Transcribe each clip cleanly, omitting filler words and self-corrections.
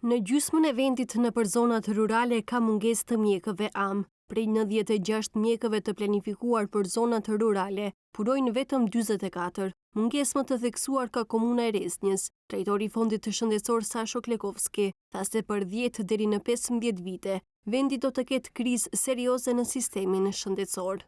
Në gjysmën e vendit nëpër zonat rurale ka mungesë të mjekëve am. Prej 96 mjekëve të planifikuar për zonat rurale, punojnë vetëm 44. Mungesë më të theksuar ka komuna e Resnjës. Drejtori i Fondit Shëndetësor Sasho Klekovski tha se për 10 deri në 15 vite, vendi do të ketë krizë serioze në sistemin shëndetësor.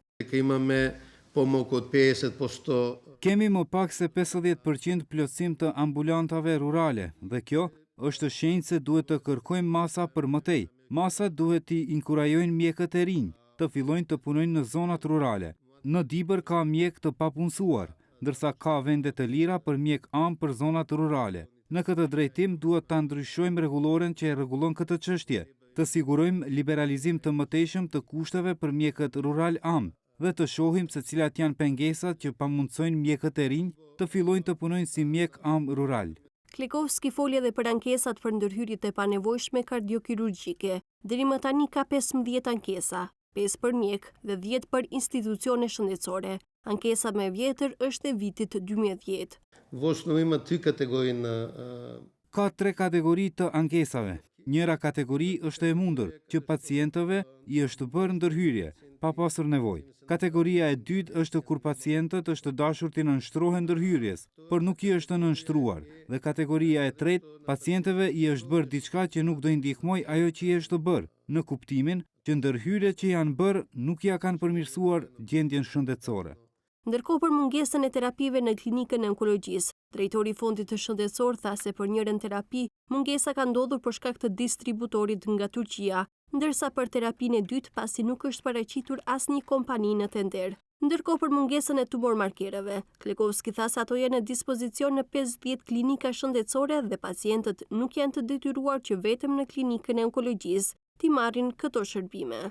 Kemi më pak se 50% plotësim të ambulantave rurale dhe kjo është shenjë se duhet të kërkojmë masa për mëtej. Masat duhet t'i inkurajojnë mjekët e rinj të fillojnë të punojnë në zonat rurale. Në Dibër ka mjek të papunësuar, ndërsa ka vende të lira për mjek am për zonat rurale. Në këtë drejtim duhet ta ndryshojmë rregulloren që e rregullon këtë çështje, të sigurojmë liberalizim të mëtejshëm të kushteve për mjekët rural am dhe të shohim se cilat janë pengesat që pamundsojnë mjekët e rinj të fillojnë të punojnë si mjek am rural. Klekovski foli edhe për ankesat për ndërhyrjet e panevojshme kardiokirurgjike. Deri më tani ka 15 ankesa, 5 për mjek dhe 10 për institucione shëndetësore. Ankesa më e vjetër është e vitit 2010. Ka 3 kategori të ankesave. Njëra kategori është e mundur, që pacientëve i është bërë ndërhyrje, pa pasur nevojë. Kategoria e dytë është kur pacientët është dashur të nënshtrohen ndërhyrjes, por nuk i është nënshtruar. Dhe kategoria e tretë, pacientëve i është bërë diçka që nuk do i ndihmoj ajo që i është bërë, në kuptimin që ndërhyrjet që janë bërë nuk ja kanë përmirësuar gjendjen shëndetësore. Ndërkohë për mungesën e terapive në klinikën e onkologjisë, drejtori i Fondit të Shëndetësor tha se për njërin terapi, mungesa ka ndodhur për shkak të distributorit nga Turqia, ndërsa për terapinë e dytë pasi nuk është paraqitur asnjë kompani në tender. Ndërkohë për mungesën e tumormarkerëve, Klekovski tha se ato janë në dispozicion në 50 klinika shëndetësore dhe pacientët nuk janë të detyruar që vetëm në klinikën e onkologjisë t'i marrin këto shërbime.